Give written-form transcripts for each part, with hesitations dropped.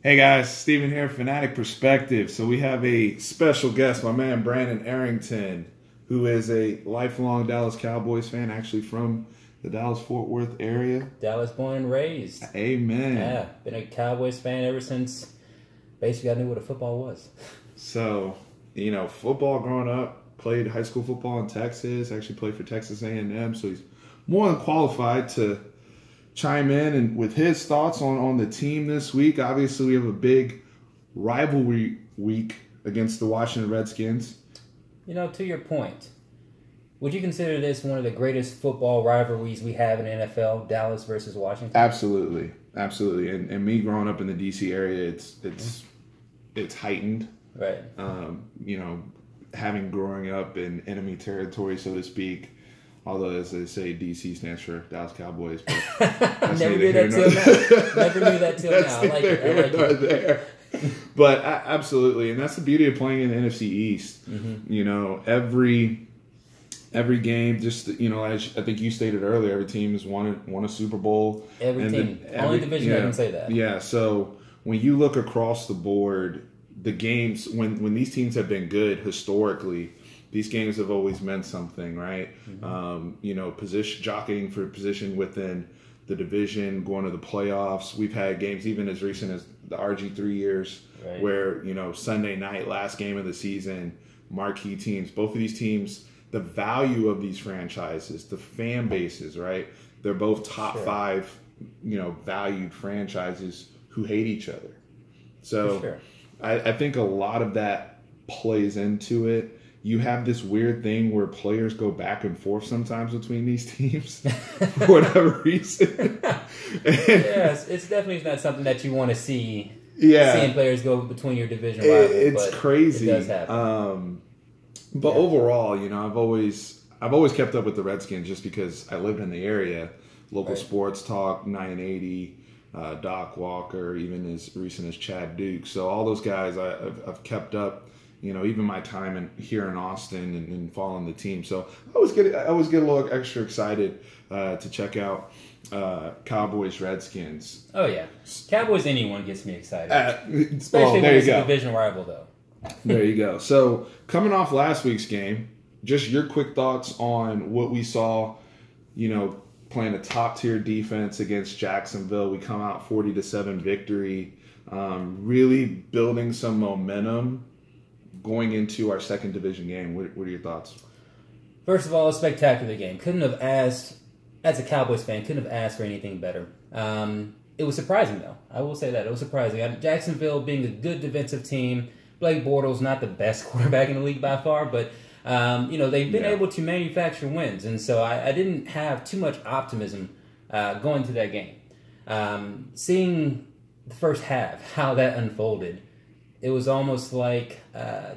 Hey guys, Steven here, Fanatic Perspective. So we have a special guest, my man Brandon Arrington, who is a lifelong Dallas Cowboys fan, actually from the Dallas-Fort Worth area. Dallas born and raised. Amen. Yeah, been a Cowboys fan ever since basically I knew what a football was. So, football growing up, played high school football in Texas, actually played for Texas A&M, so he's more than qualified to chime in and with his thoughts on the team this week. Obviously, we have a big rivalry week against the Washington Redskins. To your point, would you consider this one of the greatest football rivalries we have in the NFL, Dallas versus Washington? Absolutely. And me growing up in the D.C. area, it's heightened. Right. Having growing up in enemy territory, so to speak. Although, as they say, DC stands for Dallas Cowboys. But Never knew that till now. Never knew that till now. I like it. There. But absolutely, and that's the beauty of playing in the NFC East. Mm-hmm. Every game, just as I think you stated earlier, every team has won a Super Bowl. Every team, only division that can say that. Yeah. So when you look across the board, the games when these teams have been good historically. These games have always meant something, right? Mm-hmm. Position jockeying for position within the division, going to the playoffs. We've had games even as recent as the RG3 years, right, where Sunday night, last game of the season, marquee teams. Both of these teams, the value of these franchises, the fan bases, right? They're both top five, valued franchises who hate each other. So I think a lot of that plays into it. You have this weird thing where players go back and forth sometimes between these teams for whatever reason. Yes, it's definitely not something that you want to see. Yeah, seeing players go between your division rivals. It's crazy. It does happen. But overall, I've always kept up with the Redskins just because I lived in the area. Local sports talk, 980, Doc Walker, even as recent as Chad Duke. So all those guys I've kept up. Even my time here in Austin and following the team. So I always get a little extra excited to check out Cowboys Redskins. Oh yeah, Cowboys anyone gets me excited, especially when it's a division rival though. There you go. So coming off last week's game, just your quick thoughts on what we saw. Playing a top tier defense against Jacksonville, we come out 40-7 victory, really building some momentum. Going into our second division game, what are your thoughts? First of all, a spectacular game. Couldn't have asked, as a Cowboys fan, couldn't have asked for anything better. It was surprising, though. I will say that. It was surprising. Jacksonville being a good defensive team. Blake Bortles, not the best quarterback in the league by far, but, they've been able to manufacture wins. And so I didn't have too much optimism going to that game. Seeing the first half, how that unfolded, it was almost like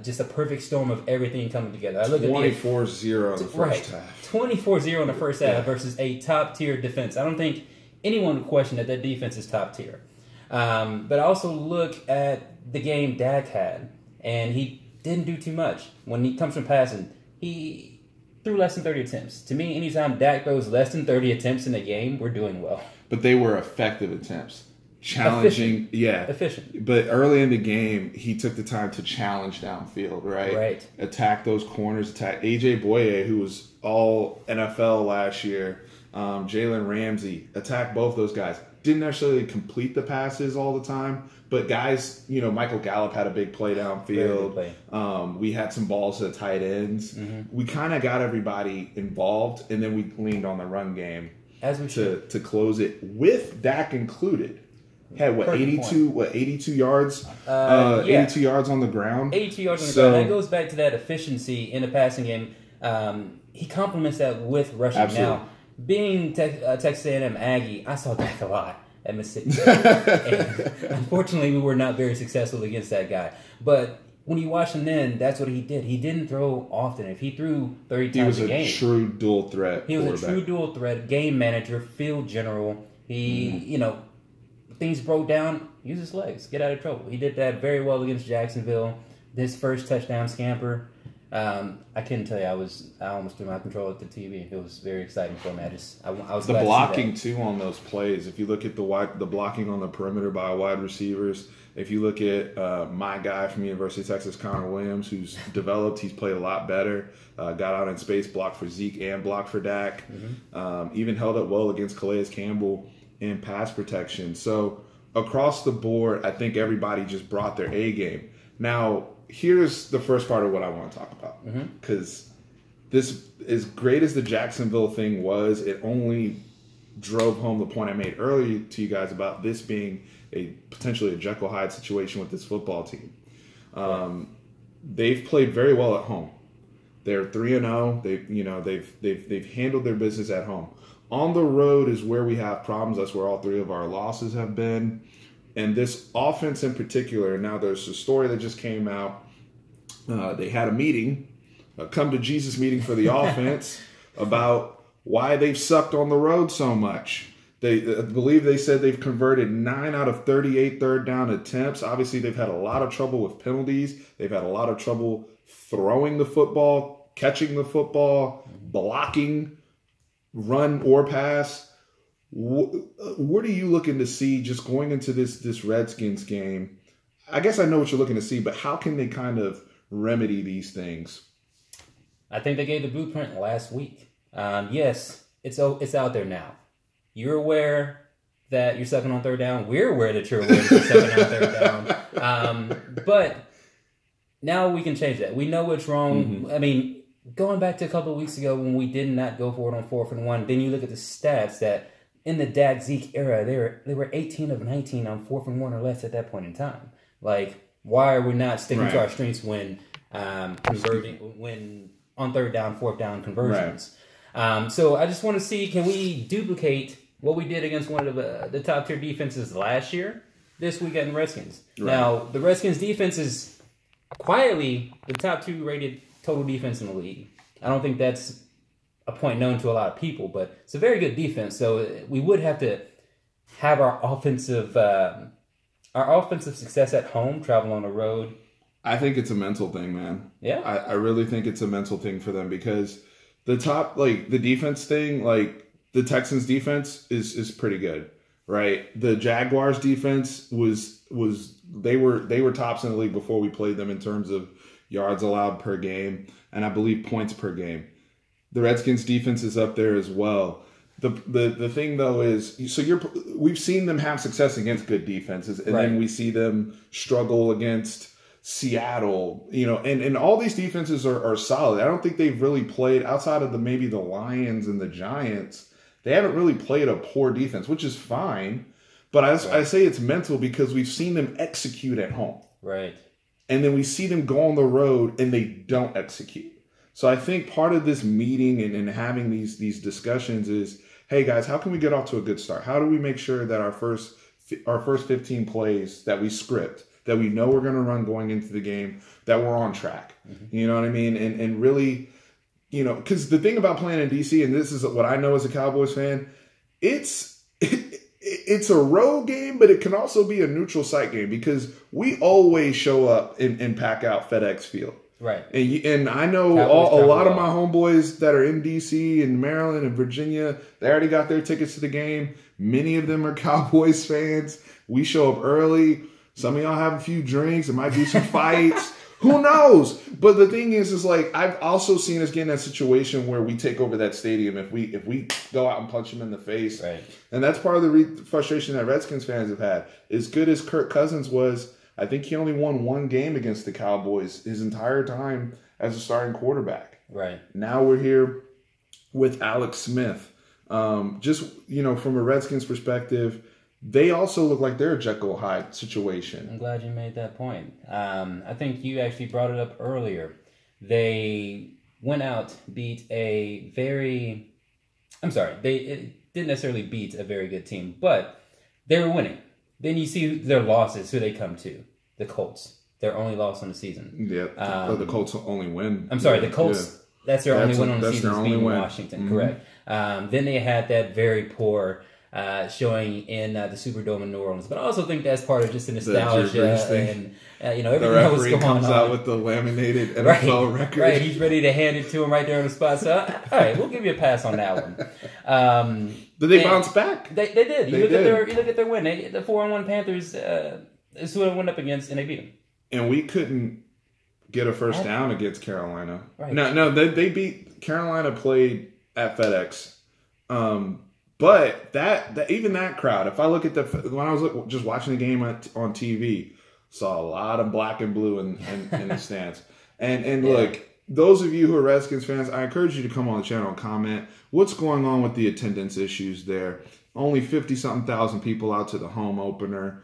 just a perfect storm of everything coming together. I look 24-0 in the first half. 24-0 in the first half versus a top-tier defense. I don't think anyone would question that defense is top-tier. But I also look at the game Dak had, and he didn't do too much. When he comes from passing, he threw less than 30 attempts. To me, anytime Dak throws less than 30 attempts in a game, we're doing well. But they were effective attempts. Challenging, efficient. But early in the game, he took the time to challenge downfield, right? Right. Attack those corners. Attack AJ Boye, who was all NFL last year. Jalen Ramsey. Attack both those guys. Didn't necessarily complete the passes all the time, but guys, Michael Gallup had a big play downfield. We had some balls to the tight ends. Mm-hmm. We kind of got everybody involved, and then we leaned on the run game as we to close it with Dak included. Had 82 yards? 82 yards on the ground. 82 yards on the ground. That goes back to that efficiency in the passing game. He complements that with rushing. Absolutely. Now, being Texas A&M Aggie, I saw Dak a lot at Mississippi State. And unfortunately, we were not very successful against that guy. But when you watch him then, that's what he did. He didn't throw often. If he threw 30 times a game. He was a true dual threat. He was a true dual threat, game manager, field general. He, things broke down, use his legs, get out of trouble. He did that very well against Jacksonville. This first touchdown scamper, I couldn't tell you. I almost threw my control at the TV. It was very exciting for me. I was the glad blocking to see that. too on those plays. If you look at the blocking on the perimeter by wide receivers, if you look at my guy from University of Texas, Connor Williams, who's developed, he's played a lot better. Got out in space, blocked for Zeke and blocked for Dak. Even held up well against Calais Campbell in pass protection. So across the board, I think everybody just brought their A game. Now, here's the first part of what I want to talk about. Because this, as great as the Jacksonville thing was, it only drove home the point I made earlier to you guys about this being potentially a Jekyll Hyde situation with this football team. They've played very well at home. They're 3-0. They've handled their business at home. On the road is where we have problems. That's where all three of our losses have been. And this offense in particular, now there's a story that just came out. They had a meeting, a come to Jesus meeting for the offense about why they've sucked on the road so much. I believe they said they've converted 9 out of 38 third down attempts. Obviously, they've had a lot of trouble with penalties. They've had a lot of trouble throwing the football, catching the football, blocking, run or pass. What are you looking to see just going into this Redskins game? I guess I know what you're looking to see, but how can they kind of remedy these things? I think they gave the blueprint last week. Yes, it's out there now. You're aware that you're sucking on third down. We're aware that you're aware that you're sucking on third down. But now we can change that. We know what's wrong. I mean, going back to a couple of weeks ago when we did not go for it on 4th and 1, then you look at the stats that in the Dak Zeke era, they were 18 of 19 on 4th and 1 or less at that point in time. Like, why are we not sticking to our strengths when converting, when on third down, 4th down conversions? So I just want to see, can we duplicate what we did against one of the top tier defenses last year, this week at the Redskins? Now, the Redskins defense is quietly the top 2 rated total defense in the league. I don't think that's a point known to a lot of people, but it's a very good defense. So we would have to have our offensive success at home, travel on the road. I think it's a mental thing, man. Yeah. I really think it's a mental thing for them because the defense thing, the Texans defense is pretty good, right? The Jaguars defense they were tops in the league before we played them in terms of yards allowed per game, and I believe points per game. The Redskins defense is up there as well. The thing though is, we've seen them have success against good defenses, and then we see them struggle against Seattle, and all these defenses are solid. I don't think they've really played outside of maybe the Lions and the Giants. They haven't really played a poor defense, which is fine. But I say it's mental because we've seen them execute at home. Right. And then we see them go on the road and they don't execute. So I think part of this meeting and having these discussions is, hey guys, how can we get off to a good start? How do we make sure that our first 15 plays that we script, that we know we're going to run going into the game, that we're on track? You know what I mean? And really, because the thing about playing in DC, and this is what I know as a Cowboys fan, it's a road game, but it can also be a neutral site game because we always show up and pack out FedEx Field. Right. And I know a lot of my homeboys that are in D.C. and Maryland and Virginia, they already got their tickets to the game. Many of them are Cowboys fans. We show up early. Some of y'all have a few drinks. There might be some fights. Who knows? But the thing is I've also seen us get in that situation where we take over that stadium if we go out and punch them in the face. Right. And that's part of the frustration that Redskins fans have had. As good as Kirk Cousins was, I think he only won one game against the Cowboys his entire time as a starting quarterback. Right. Now we're here with Alex Smith. Just, from a Redskins perspective, they also look like they're a Jekyll Hyde situation. I'm glad you made that point. I think you actually brought it up earlier. They went out, they didn't necessarily beat a very good team, but they were winning. Then you see their losses, who they come to. The Colts. Their only loss on the season. Yeah, the Colts only win. I'm sorry, the Colts, that's their only win on the season, beating win. Washington, correct. Then they had that very poor showing in the Superdome in New Orleans. But I also think that's part of just the nostalgia and everything that was going on. The referee comes out with the laminated NFL record. Right, he's ready to hand it to him right there on the spot. So, all right, we'll give you a pass on that one. Did they bounce back? They did. You look at their win. The 4-1 Panthers is who I went up against, and they beat them. And we couldn't get a first down against Carolina. Right. No, they beat Carolina. Played at FedEx. But that even that crowd, if I look at when I was just watching the game on TV, saw a lot of black and blue in the stands. And look, those of you who are Redskins fans, I encourage you to come on the channel and comment what's going on with the attendance issues there. Only 50-something thousand people out to the home opener.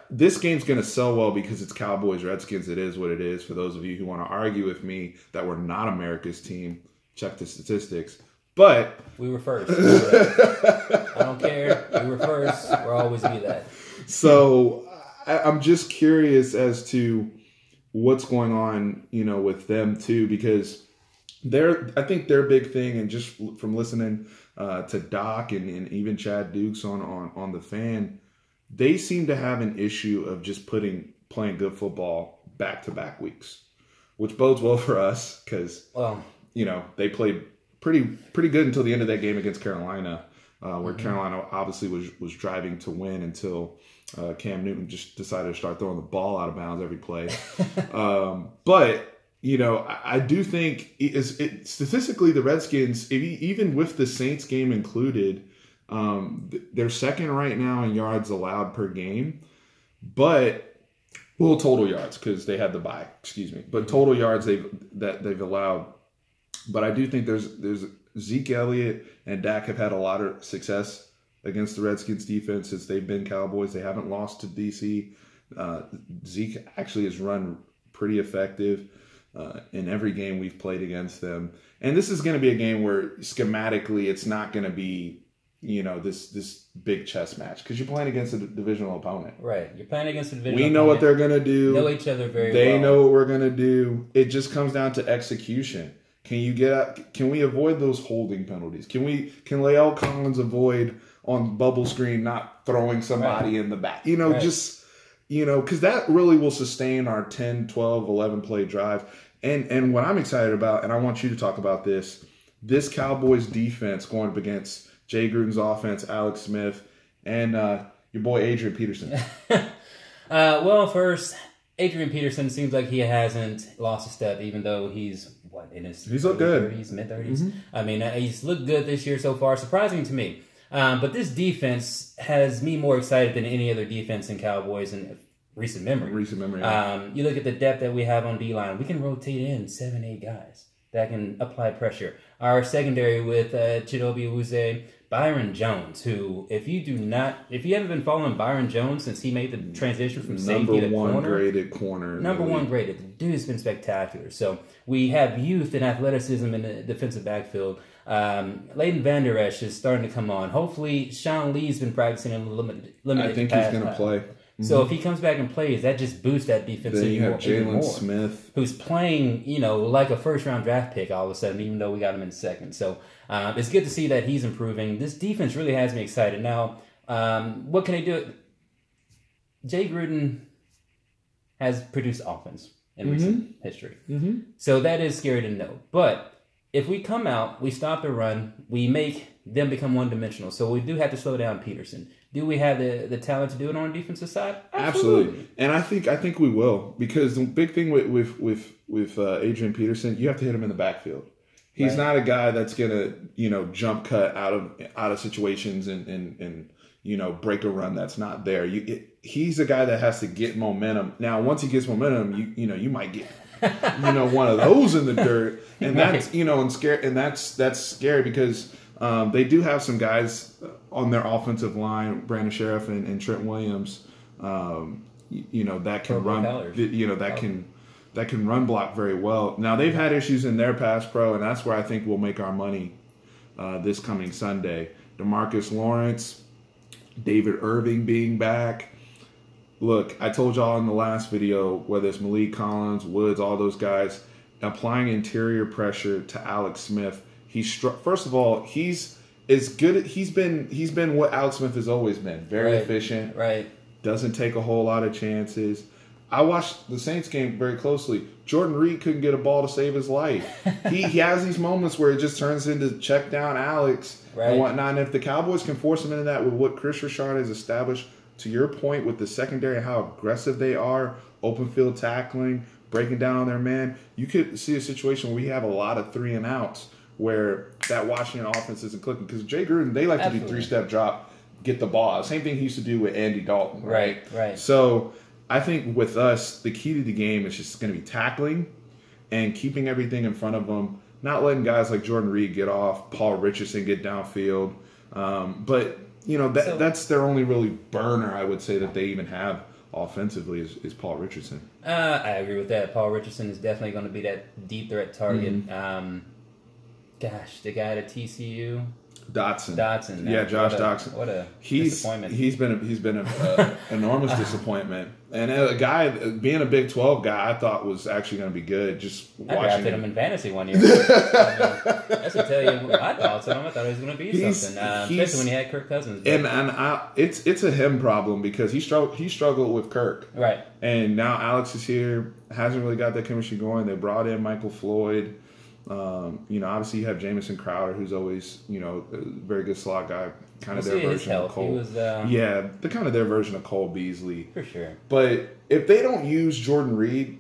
This game's going to sell well because it's Cowboys Redskins. It is what it is. For those of you who want to argue with me that we're not America's team, check the statistics. But we were first. I don't care. We were first. We'll always be that. So I'm just curious as to what's going on, with them too, because I think their big thing, and just from listening to Doc and even Chad Dukes on the Fan, they seem to have an issue of just playing good football back-to-back weeks, which bodes well for us because they played pretty good until the end of that game against Carolina, where Carolina obviously was driving to win until Cam Newton just decided to start throwing the ball out of bounds every play. But I do think statistically the Redskins, even with the Saints game included, they're second right now in yards allowed per game, but total yards because they had the bye. Excuse me, but total yards they've allowed. But I do think there's Zeke Elliott and Dak have had a lot of success against the Redskins defense since they've been Cowboys. They haven't lost to DC. Zeke actually has run pretty effective in every game we've played against them. And this is going to be a game where schematically it's not going to be, this big chess match because you're playing against a divisional opponent. Right. You're playing against a divisional opponent. We know what they're going to do. Know each other very well. They know what we're going to do. It just comes down to execution. Can we avoid those holding penalties? Can Lael Collins avoid on bubble screen not throwing somebody in the back? Because that really will sustain our 10, 12, 11 play drive. And what I'm excited about, and I want you to talk about this Cowboys defense going up against Jay Gruden's offense, Alex Smith, and your boy Adrian Peterson. First, Adrian Peterson seems like he hasn't lost a step, even though he's he's looked good. 30s, mid-30s. I mean, he's looked good this year so far, surprising to me. But this defense has me more excited than any other defense in Cowboys in recent memory. Yeah. You look at the depth that we have on D-line. We can rotate in 7-8 guys that can apply pressure. Our secondary with Chidobe Awuzie, Byron Jones, who if you haven't been following Byron Jones since he made the transition from safety to corner, number one graded. The dude's been spectacular. So we have youth and athleticism in the defensive backfield. Leighton Vander Esch is starting to come on. Hopefully, Sean Lee's been practicing in limited. I think he's going to play. So if he comes back and plays, that just boosts that defense. Then you have Jalen Smith, who's playing, like a first-round draft pick all of a sudden, even though we got him in second. So it's good to see that he's improving. This defense really has me excited. Now, what can they do? Jay Gruden has produced offense in recent history. So that is scary to know. But if we come out, we stop the run, we make them become one-dimensional. So we do have to slow down Peterson. Do we have the talent to do it on the defensive side? Absolutely. And I think we will, because the big thing with Adrian Peterson, you have to hit him in the backfield. He's not a guy that's gonna jump cut out of situations and break a run that's not there. He's a guy that has to get momentum. Now, once he gets momentum, you might get one of those in the dirt, and that's that's scary because they do have some guys on their offensive line, Brandon Sheriff and Trent Williams, that can run, that can run block very well. Now they've had issues in their pass pro, and that's where I think we'll make our money this coming Sunday. DeMarcus Lawrence, David Irving being back. Look, I told y'all in the last video, whether it's Malik Collins, Woods, all those guys, applying interior pressure to Alex Smith. First of all, he's as good. He's been what Alex Smith has always been. Very efficient. Right. Doesn't take a whole lot of chances. I watched the Saints game very closely. Jordan Reed couldn't get a ball to save his life. He has these moments where it just turns into check down Alex and whatnot. And if the Cowboys can force him into that with what Chris Richard has established, to your point, with the secondary, how aggressive they are, open field tackling, breaking down on their man, you could see a situation where we have a lot of 3 and outs where that Washington offense isn't clicking. Because Jay Gruden, they like to do 3-step drop, get the ball. Same thing he used to do with Andy Dalton. Right. So I think with us, the key to the game is just going to be tackling and keeping everything in front of them, not letting guys like Jordan Reed get off, Paul Richardson get downfield. But, that's their only really burner, I would say, that they even have offensively is Paul Richardson. I agree with that. Paul Richardson is definitely going to be that deep threat target. The guy at TCU. Dotson. Yeah, Josh Dotson. What a disappointment. He's been an enormous disappointment. And a guy, being a Big 12 guy, I thought was actually going to be good. I drafted him in fantasy one year. That's to tell you my thoughts on him. I thought he was going to be something, especially when he had Kirk Cousins. It's a him problem because he struggled with Kirk. Right. And now Alex is here, hasn't really got that chemistry going. They brought in Michael Floyd. Obviously you have Jamison Crowder, who's always, a very good slot guy, kind of their version of Cole. The kind of their version of Cole Beasley. For sure. But if they don't use Jordan Reed,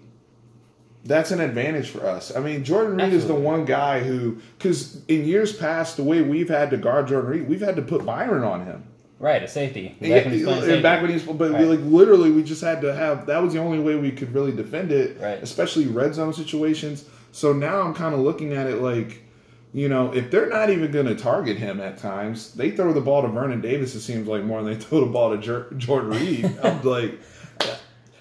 that's an advantage for us. I mean, Jordan Reed is the one guy who, because in years past, the way we've had to guard Jordan Reed, we've had to put Byron on him. Right, a safety. Back when literally, we just had to have, that was the only way we could really defend it, especially red zone situations. So now I'm kind of looking at it like, if they're not even going to target him at times, they throw the ball to Vernon Davis, it seems like, more than they throw the ball to Jordan Reed. I'm like,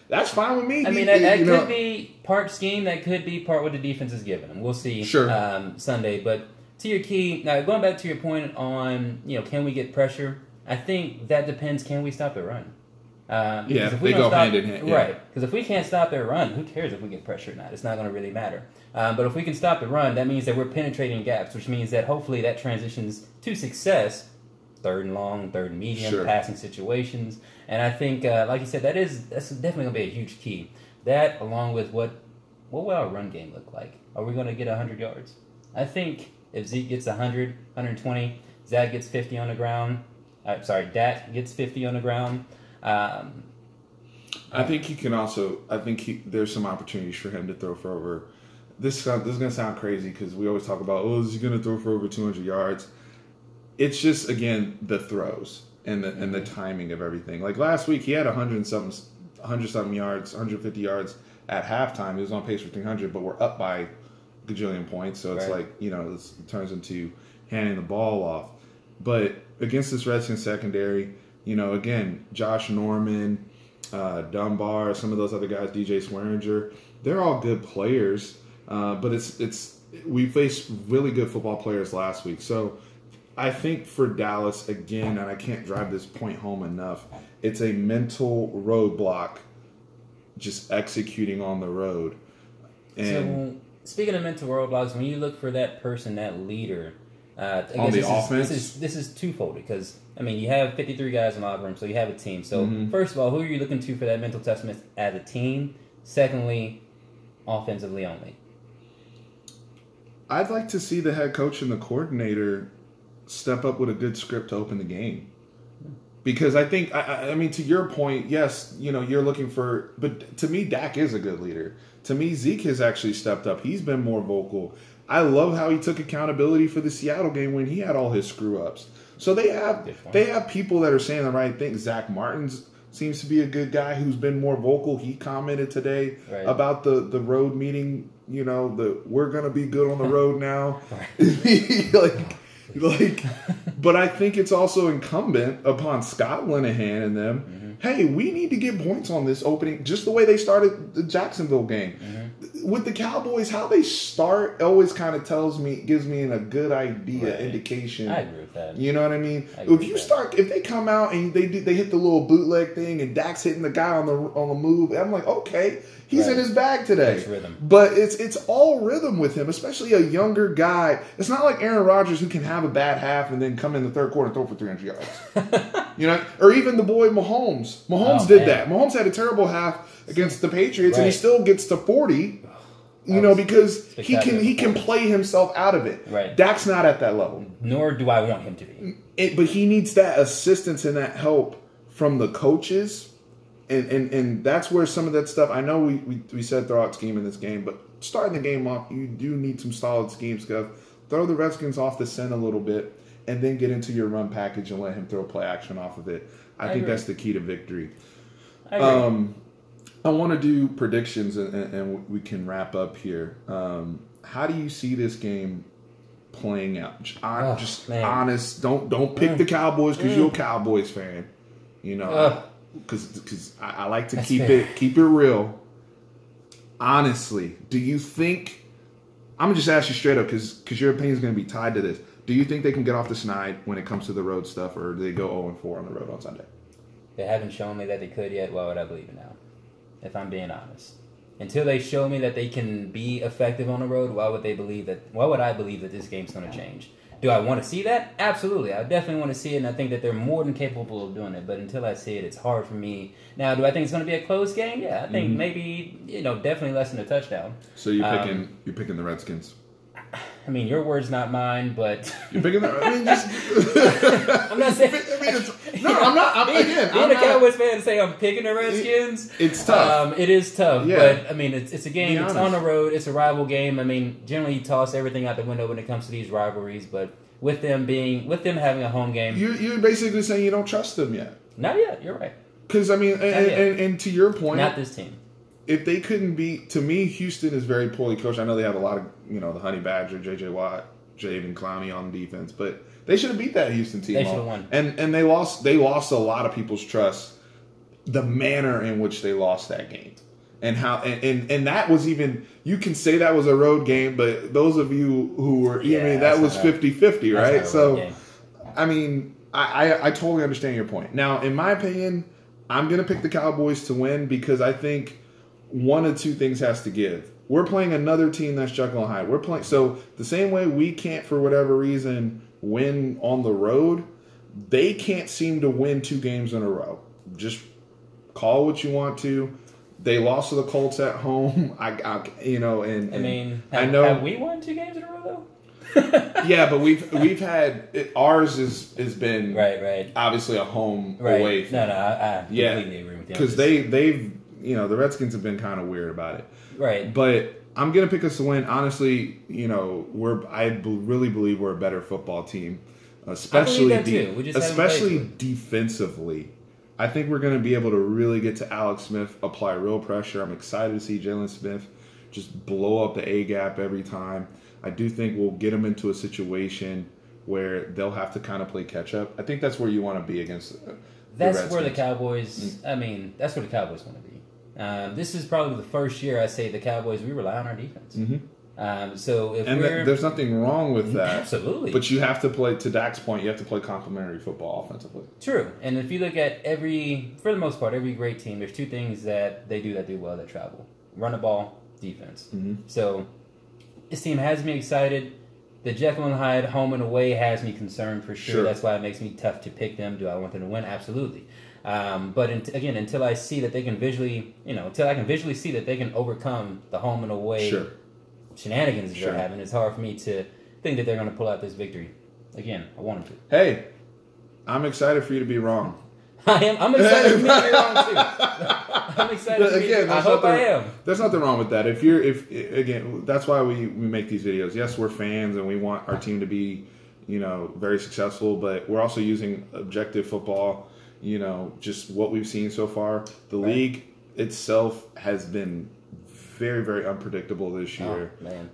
that's fine with me. I mean, that could be part scheme. That could be part what the defense is giving them. We'll see Sunday. But to your key, now going back to your point on, can we get pressure? I think that depends. Can we stop the run? If they go hand in hand. Right. Because if we can't stop their run, who cares if we get pressure or not? It's not going to really matter. But if we can stop the run, that means that we're penetrating gaps, which means that hopefully that transitions to success, 3rd and long, 3rd and medium, passing situations. And I think, like you said, that's definitely going to be a huge key. That, along with what will our run game look like? Are we going to get 100 yards? I think if Zeke gets 100, 120, Zach gets 50 on the ground. Dak gets 50 on the ground. I think he can also. There's some opportunities for him to throw for over. This is going to sound crazy because we always talk about, is he going to throw for over 200 yards? It's just, again, the throws and the timing of everything. Like last week, he had 100-something yards, 150 yards at halftime. He was on pace for 300, but we're up by a gajillion points. So it's like, it turns into handing the ball off. But against this Redskins secondary, again, Josh Norman, Dunbar, some of those other guys, DJ Swearinger, they're all good players. But we faced really good football players last week. So I think for Dallas, again, and I can't drive this point home enough, it's a mental roadblock just executing on the road. And so speaking of mental roadblocks, when you look for that person, that leader, on the offense, this is twofold because you have 53 guys in the locker room, so you have a team. So first of all, who are you looking to for that mental testament as a team? Secondly, offensively only. I'd like to see the head coach and the coordinator step up with a good script to open the game. Because I think, to your point, yes, you're looking for, but to me, Dak is a good leader. To me, Zeke has actually stepped up. He's been more vocal. I love how he took accountability for the Seattle game when he had all his screw-ups. So they have people that are saying the right thing. Zach Martins seems to be a good guy who's been more vocal. He commented today about the road meeting, we're going to be good on the road now. But I think it's also incumbent upon Scott Linehan and them, hey, we need to get points on this opening, just the way they started the Jacksonville game. with the Cowboys, how they start always kind of gives me a good idea, indication. I agree with that. You know what I mean? If they come out and they hit the little bootleg thing and Dak's hitting the guy on the move, I'm like, okay, he's in his bag today. It's rhythm. But it's all rhythm with him, especially a younger guy. It's not like Aaron Rodgers who can have a bad half and then come in the third quarter and throw for 300 yards. You know, or even the boy Mahomes. Mahomes did that. Mahomes had a terrible half against the Patriots, and he still gets to 40. You know, because he can play himself out of it. Right. Dak's not at that level. Nor do I want him to be. But he needs that assistance and that help from the coaches. And that's where some of that stuff, I know we said throw out scheme in this game, but starting the game off, you do need some solid scheme stuff. Throw the Redskins off the scent a little bit, and then get into your run package and let him throw play action off of it. I think that's the key to victory. I agree. I want to do predictions, and we can wrap up here. How do you see this game playing out? Honest. Don't pick the Cowboys because you're a Cowboys fan. You know, because I like to keep it real. Honestly, do you think? I'm gonna just ask you straight up because your opinion is going to be tied to this. Do you think they can get off the schneid when it comes to the road stuff, or do they go 0-4 on the road on Sunday? They haven't shown me that they could yet. Why would I believe it now? If I'm being honest, until they show me that they can be effective on the road, why would I believe that this game's going to change? Do I want to see that? Absolutely. I definitely want to see it, and I think that they're more than capable of doing it. But until I see it, it's hard for me. Now, do I think it's going to be a close game? Yeah, I think maybe, definitely less than a touchdown. So you're picking the Redskins. I mean, your words, not mine, but you're picking the. I mean, just. I'm not saying. I'm not. Being a Cowboys fan to say I'm picking the Redskins. It's tough. It is tough, yeah. But I mean, it's a game. It's on the road. It's a rival game. I mean, generally you toss everything out the window when it comes to these rivalries, but with them having a home game, you're basically saying you don't trust them yet. Not yet. You're right. Because I mean, and to your point, not this team. If they couldn't beat, to me, Houston is very poorly coached. I know they have a lot of, the Honey Badger, J.J. Watt, Jaden Clowney on defense, but they should have beat that Houston team. They should have won. And they lost a lot of people's trust, the manner in which they lost that game. And how and that was even, you can say that was a road game, but those of you who were, that was 50-50, right? So, I mean, I totally understand your point. Now, in my opinion, I'm going to pick the Cowboys to win because I think one of two things has to give. We're playing another team that's Jekyll and Hyde. We're playing, so the same way we can't, for whatever reason, win on the road, they can't seem to win 2 games in a row. Just call what you want to. They lost to the Colts at home. I know have we won 2 games in a row though? Yeah, but we've had ours has been right. Obviously a home away. No, I completely agree with you because they've. The Redskins have been kind of weird about it. Right. But I'm going to pick us to win. Honestly, I really believe we're a better football team. Especially defensively. I think we're going to be able to really get to Alex Smith, apply real pressure. I'm excited to see Jalen Smith just blow up the A-gap every time. I do think we'll get them into a situation where they'll have to kind of play catch-up. I think that's where you want to be against That's where the Cowboys, that's where the Cowboys want to be. This is probably the first year I say the Cowboys, we rely on our defense. Mm-hmm. There's nothing wrong with that. Absolutely. But you have to play, to Dak's point, you have to play complementary football offensively. True. And if you look at for the most part, every great team, there's 2 things that they do well that travel. Run the ball, defense. Mm-hmm. So this team has me excited. The Jekyll and Hyde home and away has me concerned for sure. That's why it makes me tough to pick them. Do I want them to win? Absolutely. But until I see that they can visually, until I can visually see that they can overcome the home and away shenanigans they're having, it's hard for me to think that they're going to pull out this victory. Again, I want them to. Hey, I'm excited for you to be wrong. I am. I'm excited for me to be wrong too. I'm excited for me. I hope I am. There's nothing wrong with that. Again, that's why we make these videos. Yes, we're fans and we want our team to be, very successful, but we're also using objective football. Just what we've seen so far. The league itself has been very, very unpredictable this year. Oh, man.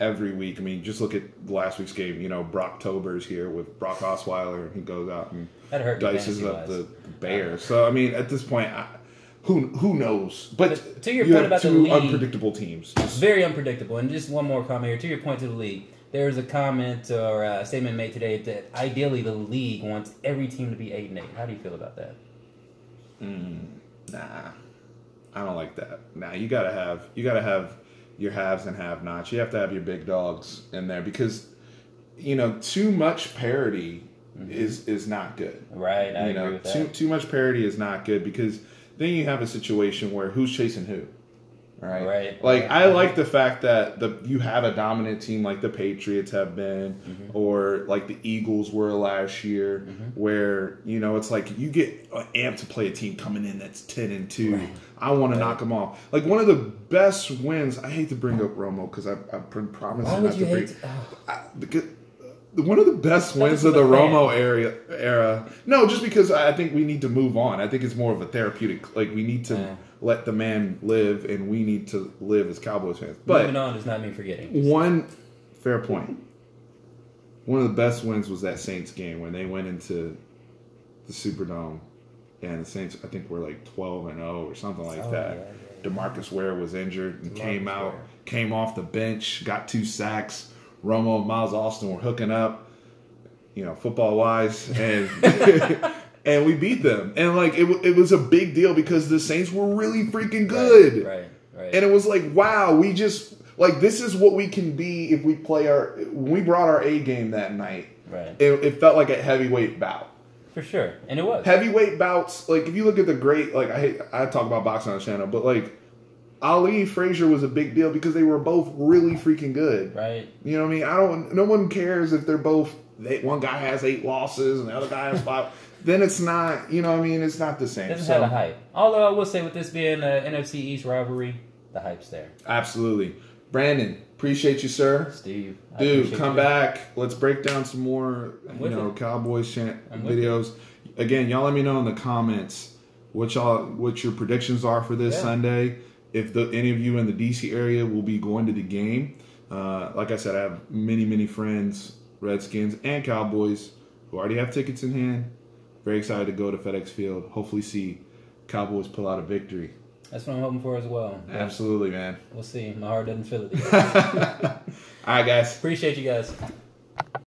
Every week. I mean, just look at last week's game. Brocktober's here with Brock Osweiler. He goes out and dices up the Bears. So, I mean, at this point, who knows? But to your you point have about the two league, unpredictable teams. very unpredictable. And just one more comment here. To your point to the league, there was a comment or a statement made today that ideally the league wants every team to be 8-8. How do you feel about that? Nah, I don't like that. Nah, you gotta have your haves and have-nots. You have to have your big dogs in there because too much parity is not good. Right, I agree with that. Too much parity is not good because then you have a situation where who's chasing who. Right. I like the fact that you have a dominant team like the Patriots have been, or like the Eagles were last year, where it's like you get amped to play a team coming in that's 10-2. Right. I want to knock them off. Like one of the best wins. I hate to bring up Romo because I promised not to bring. Because one of the best wins of the Romo era. No, just because I think we need to move on. I think it's more of a therapeutic. Like we need to let the man live, and we need to live as Cowboys fans. But moving on does not mean forgetting. One fair point. One of the best wins was that Saints game when they went into the Superdome, and the Saints I think were like 12-0 or something like that. Yeah. DeMarcus Ware was injured and came off the bench, got 2 sacks. Romo and Miles Austin were hooking up, football wise, and and we beat them. And like it was a big deal because the Saints were really freaking good. Right. And it was like, wow, we just like this is what we can be if we play when we brought our A game that night. Right. It felt like a heavyweight bout. For sure, and it was heavyweight bouts. Like if you look at the great, like I talk about boxing on the channel, but like. Ali Frazier was a big deal because they were both really freaking good. Right. You know what I mean? No one cares if they're both. One guy has 8 losses and the other guy has 5. Then it's not. You know what I mean? It's not the same. It doesn't have a hype. Although I will say, with this being an NFC East rivalry, the hype's there. Absolutely, Brandon. Appreciate you, sir. Steve, dude, come back. Let's break down some more. Cowboys videos. Again, y'all let me know in the comments what your predictions are for this Sunday. If any of you in the DC area will be going to the game, like I said, I have many friends, Redskins and Cowboys, who already have tickets in hand. Very excited to go to FedEx Field. Hopefully see Cowboys pull out a victory. That's what I'm hoping for as well. Absolutely, man. We'll see. My heart doesn't feel it yet. All right, guys. Appreciate you guys.